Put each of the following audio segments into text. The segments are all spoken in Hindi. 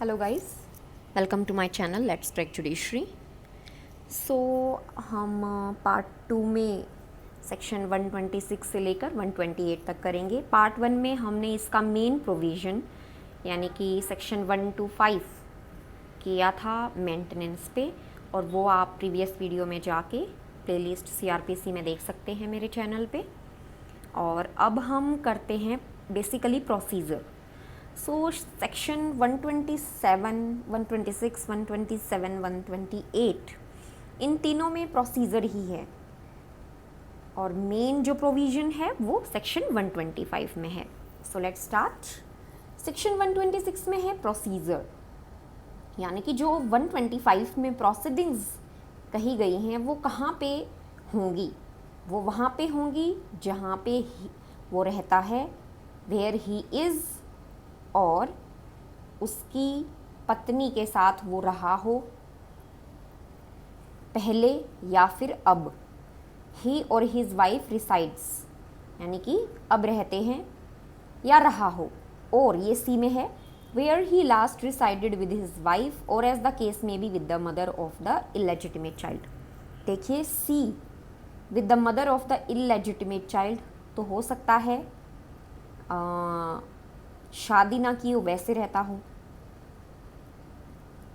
Hello guys, welcome to my channel let's track judiciary. So हम पार्ट 2 में सेक्शन 126 से लेकर 128 तक करेंगे। पार्ट 1 में हमने इसका मेन प्रोविज़न यानी कि सेक्शन 1 to 5 किया था मेंटेनेंस पे, और वो आप प्रीवियस वीडियो में जाके प्लेलिस्ट CRPC में देख सकते हैं मेरे चैनल पे। और अब हम करते हैं बेसिकली प्रोसीजर। सो सेक्शन 127, 126, 127, 128 इन तीनों में प्रोसीजर ही है, और मेन जो प्रोविज़न है वो सेक्शन 125 में है। So let's start. सेक्शन 126 में है प्रोसीजर, यानी कि जो 125 में प्रोसीडिंग्स कही गई हैं वो कहाँ पे होंगी। वो वहाँ पे होंगी जहाँ पे वो रहता है, वेयर ही इज़, और उसकी पत्नी के साथ वो रहा हो पहले या फिर अब। ही और हिज वाइफ रिसाइड्स, यानी कि अब रहते हैं या रहा हो। और ये सी में है where he last resided with his wife और as the case may be with the mother of the illegitimate child. देखिए C with the mother of the illegitimate child, तो हो सकता है शादी ना की हो वैसे रहता हो,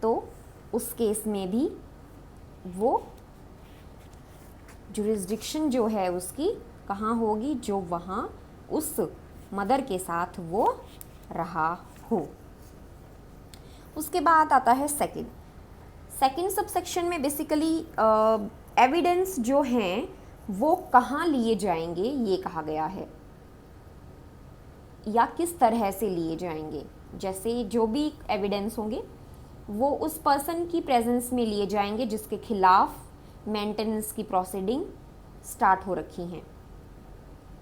तो उस केस में भी वो जुरिस्डिक्शन जो है उसकी कहाँ होगी, जो वहाँ उस मदर के साथ वो रहा हो। उसके बाद आता है सेकंड सबसेक्शन में बेसिकली एविडेंस जो हैं वो कहाँ लिए जाएंगे ये कहा गया है, या किस तरह से लिए जाएंगे। जैसे जो भी एविडेंस होंगे वो उस पर्सन की प्रेजेंस में लिए जाएंगे जिसके खिलाफ मेंटेनेंस की प्रोसीडिंग स्टार्ट हो रखी हैं,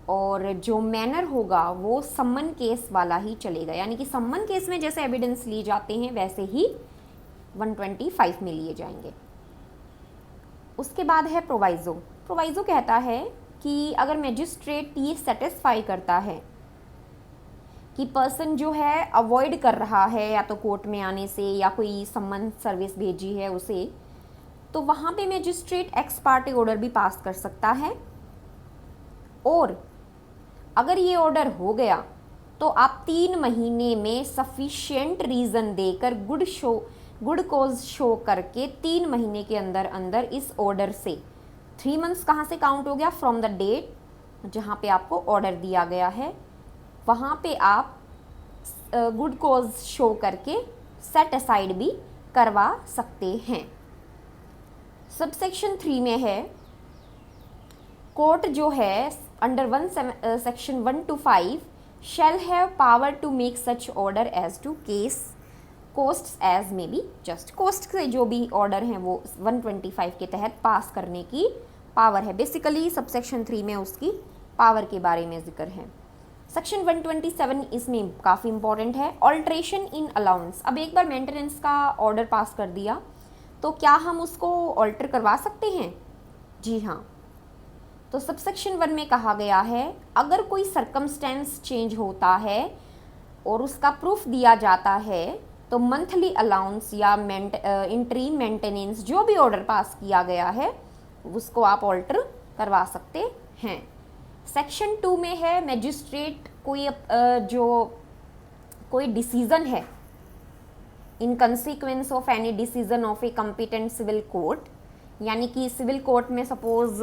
और जो मैनर होगा वो सम्मन केस वाला ही चलेगा, यानी कि सम्मन केस में जैसे एविडेंस लिए जाते हैं वैसे ही 125 में लिए जाएंगे। उसके बाद है प्रोवाइज़ो कहता है कि अगर मैजिस्ट्रेट ये सेटिस्फाई करता है कि पर्सन जो है अवॉइड कर रहा है या तो कोर्ट में आने से या कोई सम्मन सर्विस भेजी है उसे, तो वहाँ पे मैजिस्ट्रेट एक्स पार्टी ऑर्डर भी पास कर सकता है। और अगर ये ऑर्डर हो गया तो आप 3 महीने में सफिशिएंट रीज़न देकर गुड कॉज शो करके 3 महीने के अंदर अंदर इस ऑर्डर से 3 मंथ्स कहाँ से काउंट हो गया, फ्रॉम द डेट जहाँ पे आपको ऑर्डर दिया गया है, वहाँ पे आप गुड कॉज शो करके सेट असाइड भी करवा सकते हैं। सबसेक्शन 3 में है कोर्ट जो है under section 1 to 5 shall have power to make such order as to case cost as may be just. Cost से जो भी ऑर्डर हैं वो 125 के तहत पास करने की पावर है। बेसिकली सबसेक्शन 3 में उसकी पावर के बारे में जिक्र है। सेक्शन 127 इसमें काफ़ी इंपॉर्टेंट है, ऑल्ट्रेशन इन अलाउंस। अब एक बार मेंटेनेंस का ऑर्डर पास कर दिया तो क्या हम उसको ऑल्टर करवा सकते हैं? जी हाँ। तो सबसेक्शन 1 में कहा गया है अगर कोई सर्कमस्टेंस चेंज होता है और उसका प्रूफ दिया जाता है तो मंथली अलाउंस या इंटरीम मेंटेनेंस जो भी ऑर्डर पास किया गया है उसको आप ऑल्टर करवा सकते हैं। सेक्शन 2 में है मैजिस्ट्रेट कोई डिसीजन है in consequence of any decision of a competent civil court, यानी कि सिविल कोर्ट में सपोज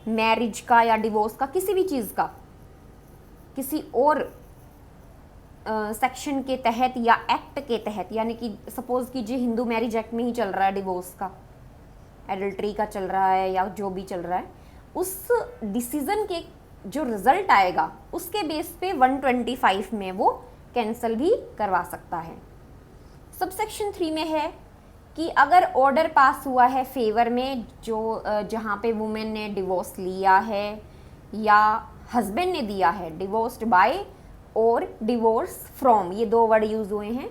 मैरिज का या डिवोर्स का किसी भी चीज़ का किसी और सेक्शन के तहत या एक्ट के तहत, यानी कि सपोज कीजिए हिंदू मैरिज एक्ट में ही चल रहा है डिवोर्स का, एडल्ट्री का चल रहा है या जो भी चल रहा है, उस डिसीजन के जो रिजल्ट आएगा उसके बेस पे 125 में वो कैंसिल भी करवा सकता है। सबसेक्शन 3 में है कि अगर ऑर्डर पास हुआ है फेवर में जो जहाँ पे वुमेन ने डिवोर्स लिया है या हस्बैंड ने दिया है, डिवोर्स्ड बाय और डिवोर्स फ्रॉम, ये 2 वर्ड यूज हुए हैं,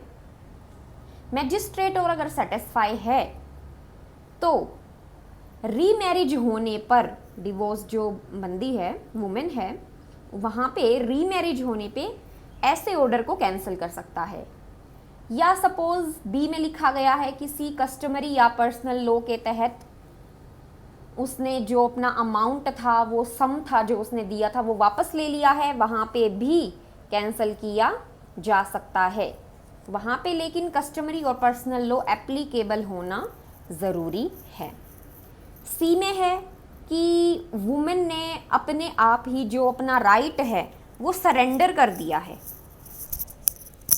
मैजिस्ट्रेट और अगर सेटिस्फाई है तो रीमैरिज होने पर डिवोर्स जो बंदी है वुमेन है वहाँ पे रीमैरिज होने पे ऐसे ऑर्डर को कैंसिल कर सकता है। या सपोज बी में लिखा गया है कि सी कस्टमरी या पर्सनल लॉ के तहत उसने जो अपना अमाउंट था, वो सम था जो उसने दिया था, वो वापस ले लिया है, वहाँ पे भी कैंसिल किया जा सकता है। वहाँ पे लेकिन कस्टमरी और पर्सनल लॉ एप्लीकेबल होना ज़रूरी है। सी में है कि वुमेन ने अपने आप ही जो अपना राइट है वो सरेंडर कर दिया है,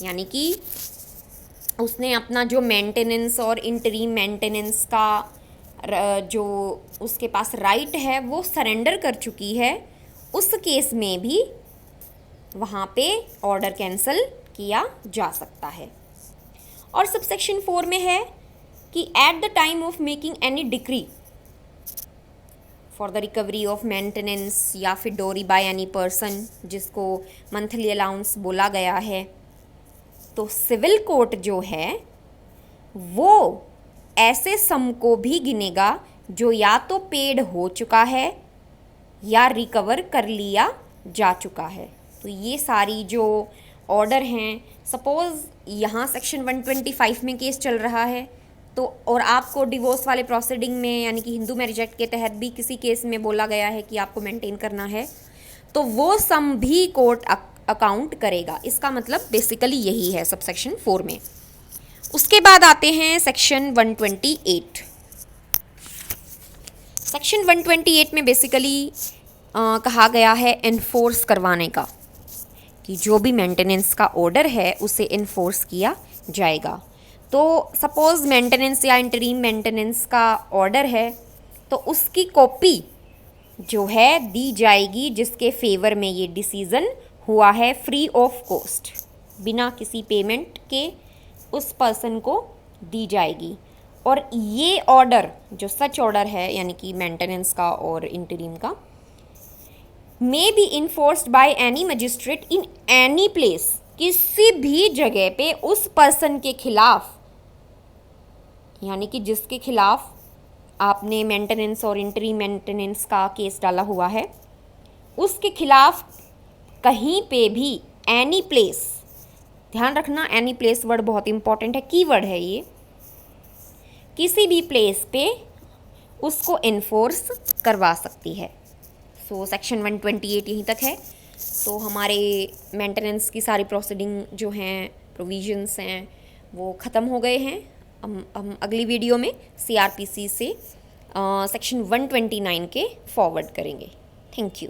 यानी कि उसने अपना जो मेंटेनेंस और इंटरीम मेंटेनेंस का जो उसके पास राइट है वो सरेंडर कर चुकी है। उस केस में भी वहाँ पे ऑर्डर कैंसिल किया जा सकता है। और सबसेक्शन 4 में है कि at the time of making any decree for the recovery of maintenance या फिर डोरी बाय एनी पर्सन, जिसको मंथली अलाउंस बोला गया है, तो सिविल कोर्ट जो है वो ऐसे सम को भी गिनेगा जो या तो पेड हो चुका है या रिकवर कर लिया जा चुका है। तो ये सारी जो ऑर्डर हैं, सपोज़ यहाँ सेक्शन 125 में केस चल रहा है, तो और आपको डिवोर्स वाले प्रोसीडिंग में यानी कि हिंदू मैरिज एक्ट के तहत भी किसी केस में बोला गया है कि आपको मेंटेन करना है, तो वो सम भी कोर्ट अकाउंट करेगा। इसका मतलब बेसिकली यही है सबसेक्शन 4 में। उसके बाद आते हैं सेक्शन 128। सेक्शन 128 में बेसिकली कहा गया है इन्फोर्स करवाने का, कि जो भी मेंटेनेंस का ऑर्डर है उसे इन्फोर्स किया जाएगा। तो सपोज़ मेंटेनेंस या इंटरीम मेंटेनेंस का ऑर्डर है, तो उसकी कॉपी जो है दी जाएगी जिसके फेवर में ये डिसीज़न हुआ है, फ्री ऑफ कॉस्ट, बिना किसी पेमेंट के उस पर्सन को दी जाएगी। और ये ऑर्डर जो सच ऑर्डर है यानी कि मेंटेनेंस का और इंटरीम का, may be enforced by any magistrate in any place, किसी भी जगह पे उस पर्सन के खिलाफ, यानी कि जिसके खिलाफ आपने मेंटेनेंस और इंटरीम मेंटेनेंस का केस डाला हुआ है, उसके खिलाफ कहीं पे भी, एनी प्लेस, ध्यान रखना एनी प्लेस वर्ड बहुत इंपॉर्टेंट है, कीवर्ड है ये, किसी भी प्लेस पे उसको इन्फोर्स करवा सकती है। सो सेक्शन 128 यहीं तक है। तो हमारे मेंटेनेंस की सारी प्रोसीडिंग जो हैं, प्रोविजंस हैं, वो ख़त्म हो गए हैं। हम अगली वीडियो में CRPC से सेक्शन 129 के फॉरवर्ड करेंगे। Thank you.